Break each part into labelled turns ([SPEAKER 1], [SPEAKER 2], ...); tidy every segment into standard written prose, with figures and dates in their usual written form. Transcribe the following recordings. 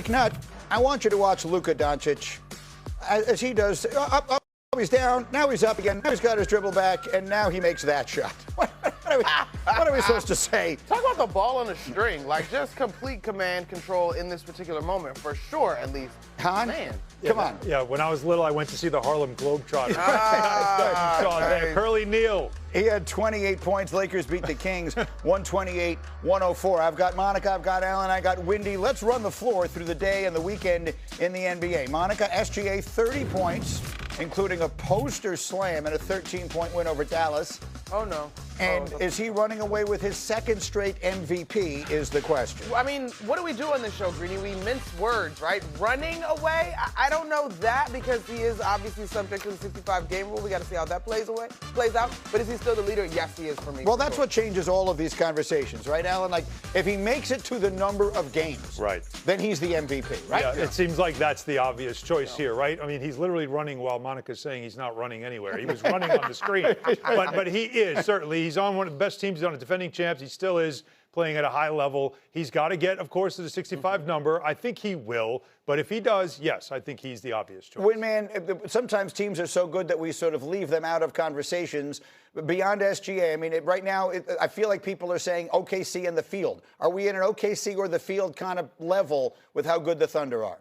[SPEAKER 1] McNutt, I want you to watch Luka Doncic as he does. Up, he's down. Now he's up again. Now he's got his dribble back, and now he makes that shot. What are we supposed to say?
[SPEAKER 2] Talk about the ball on a string. Like, just complete command control in this particular moment, for sure, at least.
[SPEAKER 1] Hahn?
[SPEAKER 2] Man.
[SPEAKER 1] Come on.
[SPEAKER 3] Yeah, when I was little, I went to see the Harlem Globetrotters.
[SPEAKER 2] Nice.
[SPEAKER 3] Curly Neal.
[SPEAKER 1] He had 28 points. Lakers beat the Kings 128-104. I've got Monica, I've got Alan, I got Windy. Let's run the floor through the day and the weekend in the NBA. Monica, SGA, 30 points, including a poster slam and a 13-point win over Dallas.
[SPEAKER 2] Oh, no.
[SPEAKER 1] And is he running away with his second straight MVP is the question.
[SPEAKER 2] I mean, what do we do on this show, Greeny? We mince words, right? Running away? I don't know that, because he is obviously subject to the 65-game rule. We got to see how that plays out. But is he still the leader? Yes, he is for me.
[SPEAKER 1] Well, that's what changes all of these conversations, right, Alan? Like, if he makes it to the number of games,
[SPEAKER 3] right,
[SPEAKER 1] then he's the MVP, right?
[SPEAKER 3] Yeah, it seems like that's the obvious choice here, right? I mean, he's literally running while Monica's saying he's not running anywhere. He was running on the screen. But he is, certainly. He's on one of the best teams. He's on a defending champs. He still is playing at a high level. He's got to get, of course, to the 65 number. I think he will. But if he does, yes, I think he's the obvious choice.
[SPEAKER 1] Windman, sometimes teams are so good that we sort of leave them out of conversations. Beyond SGA, I mean, right now, I feel like people are saying OKC and the field. Are we in an OKC or the field kind of level with how good the Thunder are?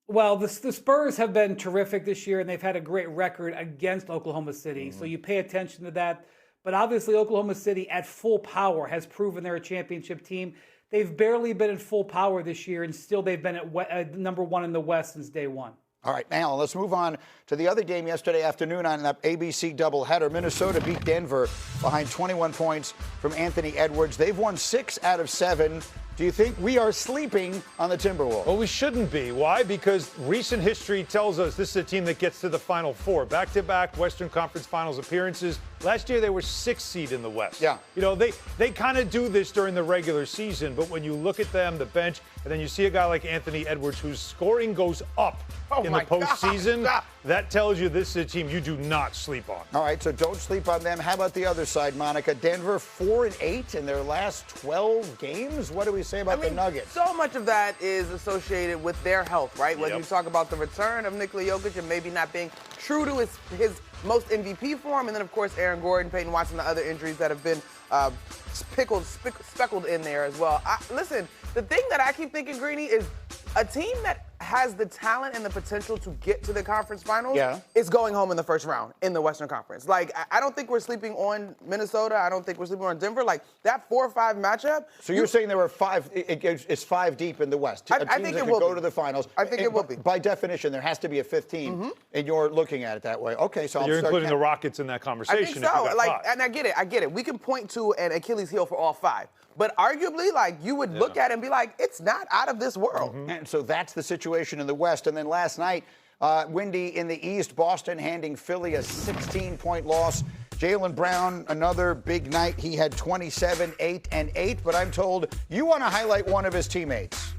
[SPEAKER 4] Well, the Spurs have been terrific this year, and they've had a great record against Oklahoma City. So you pay attention to that. But obviously, Oklahoma City at full power has proven they're a championship team. They've barely been at full power this year, and still they've been at number one in the West since day one.
[SPEAKER 1] All right, now let's move on to the other game yesterday afternoon on that ABC doubleheader. Minnesota beat Denver behind 21 points from Anthony Edwards. They've won 6 out of 7. Do you think we are sleeping on the Timberwolves?
[SPEAKER 3] Well, we shouldn't be. Why? Because recent history tells us this is a team that gets to the Final Four. Back-to-back Western Conference Finals appearances. Last year, they were 6th seed in the West.
[SPEAKER 1] Yeah.
[SPEAKER 3] You know, they kind of do this during the regular season, but when you look at them, the bench, and then you see a guy like Anthony Edwards whose scoring goes up in the postseason, that tells you this is a team you do not sleep on.
[SPEAKER 1] All right, so don't sleep on them. How about the other side, Monica? Denver 4-8 in their last 12 games. What do we say about the Nuggets?
[SPEAKER 2] So much of that is associated with their health, right? When you talk about the return of Nikola Jokic and maybe not being true to his most MVP form, and then, of course, Aaron Gordon, Peyton Watson, the other injuries that have been speckled in there as well. Listen, the thing that I keep thinking, Greeny, is a team that has the talent and the potential to get to the conference finals is going home in the first round in the Western Conference. Like, I don't think we're sleeping on Minnesota. I don't think we're sleeping on Denver. Like, that 4-5 matchup.
[SPEAKER 1] So you're saying there were 5, it's 5 deep in the West.
[SPEAKER 2] I think it will
[SPEAKER 1] go to the finals.
[SPEAKER 2] I think it will be.
[SPEAKER 1] By definition, there has to be a 5th team, and you're looking at it that way. Okay, so
[SPEAKER 3] you're including the Rockets in that conversation.
[SPEAKER 2] I think so. And I get it. We can point to an Achilles heel for all 5. But arguably, like, you would look at it and be like, it's not out of this world.
[SPEAKER 1] And so that's the situation in the West. And then last night, Windy in the East, Boston handing Philly a 16-point loss. Jaylen Brown, another big night. He had 27, 8, and 8. But I'm told you want to highlight one of his teammates.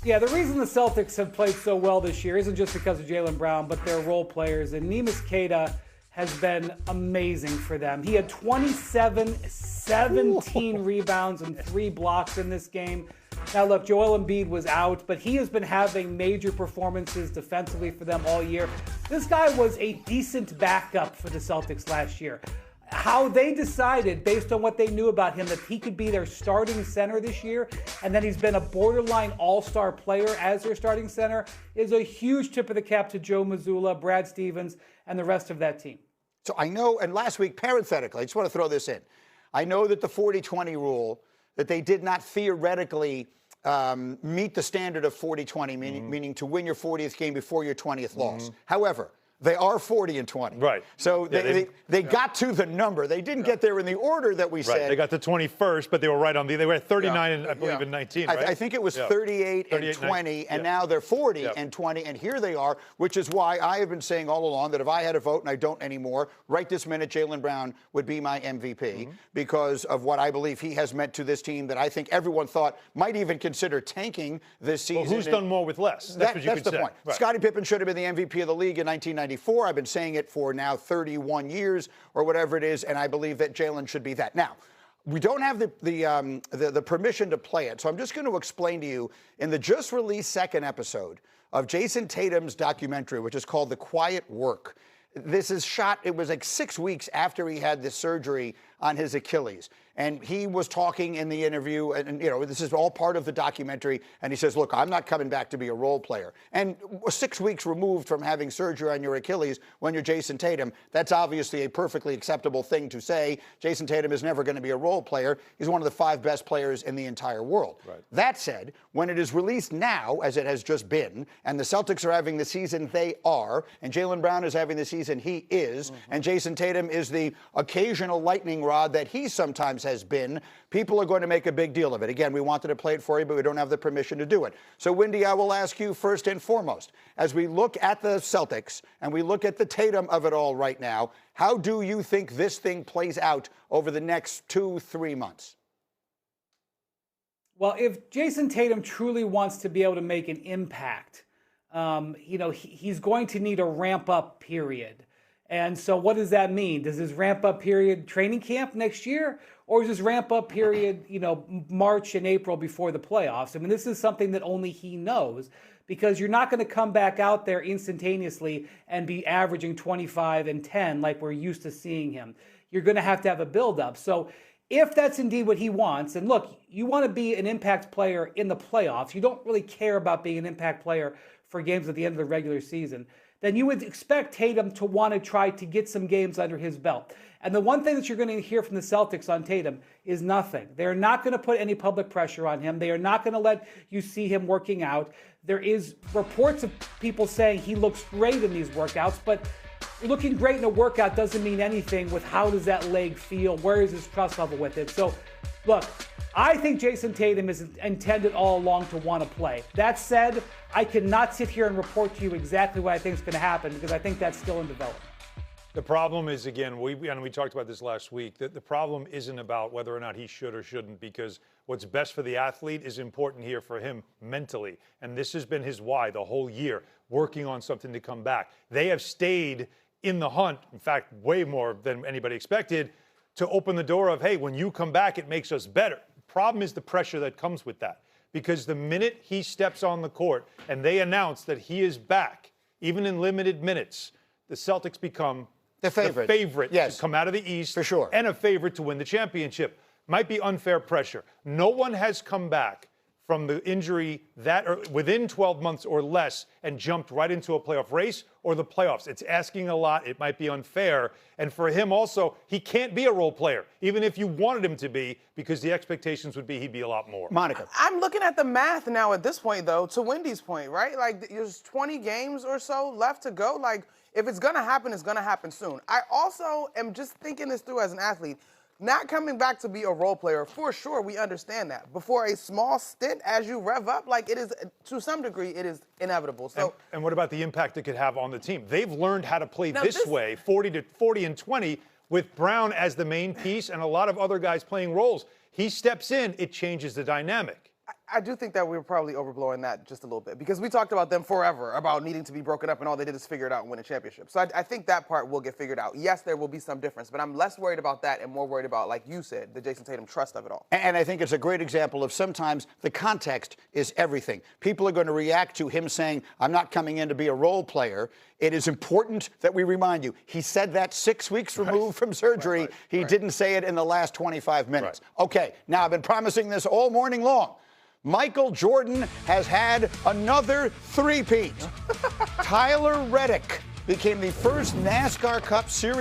[SPEAKER 4] Yeah, the reason the Celtics have played so well this year isn't just because of Jaylen Brown, but their role players. And Neemias Queta has been amazing for them. He had 27, 17 rebounds and 3 blocks in this game. Now, look, Joel Embiid was out, but he has been having major performances defensively for them all year. This guy was a decent backup for the Celtics last year. How they decided, based on what they knew about him, that he could be their starting center this year, and then he's been a borderline all-star player as their starting center, is a huge tip of the cap to Joe Mazzulla, Brad Stevens, and the rest of that team.
[SPEAKER 1] So I know, and last week, parenthetically, I just want to throw this in. I know that the 40-20 rule, that they did not theoretically meet the standard of 40-20, meaning to win your 40th game before your 20th loss. However, they are 40 and 20.
[SPEAKER 3] Right.
[SPEAKER 1] So they got to the number. They didn't get there in the order that we said.
[SPEAKER 3] They got to 21st, but they were right on they were at 39 and I believe in 19, right?
[SPEAKER 1] I think it was 38 and 20, and now they're 40 and 20, and here they are, which is why I have been saying all along that if I had a vote, and I don't anymore, right this minute, Jaylen Brown would be my MVP because of what I believe he has meant to this team that I think everyone thought might even consider tanking this season.
[SPEAKER 3] Well, who's done more with less? That's what you could say.
[SPEAKER 1] That's the point. Right. Scottie Pippen should have been the MVP of the league in 1994. I've been saying it for now 31 years or whatever it is, and I believe that Jaylen should be that. Now, We don't have the permission to play it, so I'm just going to explain to you in the just released second episode of Jason Tatum's documentary, which is called The Quiet Work. This is shot, it was like 6 weeks after he had this surgery on his Achilles. And he was talking in the interview, and this is all part of the documentary, and he says, look, I'm not coming back to be a role player. And 6 weeks removed from having surgery on your Achilles when you're Jason Tatum, that's obviously a perfectly acceptable thing to say. Jason Tatum is never going to be a role player. He's one of the 5 best players in the entire world. Right. That said, when it is released now, as it has just been, and the Celtics are having the season they are, and Jaylen Brown is having the season he is, and Jason Tatum is the occasional lightning rod that he sometimes has been, people are going to make a big deal of it. Again, we wanted to play it for you, but we don't have the permission to do it. So, Windy, I will ask you first and foremost, as we look at the Celtics and we look at the Tatum of it all right now, how do you think this thing plays out over the next 2-3 months?
[SPEAKER 4] Well, if Jason Tatum truly wants to be able to make an impact, he's going to need a ramp-up period. And so what does that mean? Does his ramp-up period training camp next year? Or is his ramp-up period, March and April before the playoffs? I mean, this is something that only he knows, because you're not going to come back out there instantaneously and be averaging 25 and 10 like we're used to seeing him. You're going to have a build-up. So if that's indeed what he wants, and look, you want to be an impact player in the playoffs. You don't really care about being an impact player for games at the end of the regular season. Then you would expect Tatum to want to try to get some games under his belt. And the one thing that you're going to hear from the Celtics on Tatum is nothing. They're not going to put any public pressure on him. They are not going to let you see him working out. There is reports of people saying he looks great in these workouts, but looking great in a workout doesn't mean anything with how does that leg feel, where is his trust level with it. So, look, I think Jason Tatum is intended all along to want to play. That said, I cannot sit here and report to you exactly what I think is going to happen, because I think that's still in development.
[SPEAKER 3] The problem is, again, we talked about this last week, that the problem isn't about whether or not he should or shouldn't, because what's best for the athlete is important here for him mentally. And this has been his why the whole year, working on something to come back. They have stayed in the hunt, in fact, way more than anybody expected, to open the door of, hey, when you come back, it makes us better. The problem is the pressure that comes with that. Because the minute he steps on the court and they announce that he is back, even in limited minutes, the Celtics become the favorite to come out of the East,
[SPEAKER 1] for sure,
[SPEAKER 3] and a favorite to win the championship. Might be unfair pressure. No one has come back from the injury within 12 months or less and jumped right into a playoff race or the playoffs. It's asking a lot. It might be unfair. And for him also, he can't be a role player, even if you wanted him to be, because the expectations would be he'd be a lot more.
[SPEAKER 1] Monica.
[SPEAKER 2] I'm looking at the math now at this point, though, to Wendy's point, right? Like, there's 20 games or so left to go. Like, if it's going to happen, it's going to happen soon. I also am just thinking this through as an athlete. Not coming back to be a role player, for sure, we understand that. But for a small stint, as you rev up, like, it is, to some degree, it is inevitable. So,
[SPEAKER 3] and what about the impact it could have on the team? They've learned how to play this way, 40 and 20, with Brown as the main piece and a lot of other guys playing roles. He steps in, it changes the dynamic.
[SPEAKER 2] I do think that we were probably overblowing that just a little bit, because we talked about them forever, about needing to be broken up, and all they did is figure it out and win a championship. So I think that part will get figured out. Yes, there will be some difference, but I'm less worried about that and more worried about, like you said, the Jason Tatum trust of it all.
[SPEAKER 1] And I think it's a great example of sometimes the context is everything. People are going to react to him saying, I'm not coming in to be a role player. It is important that we remind you, he said that 6 weeks removed from surgery. He didn't say it in the last 25 minutes. Okay, now I've been promising this all morning long. Michael Jordan has had another three-peat. Tyler Reddick became the first NASCAR Cup Series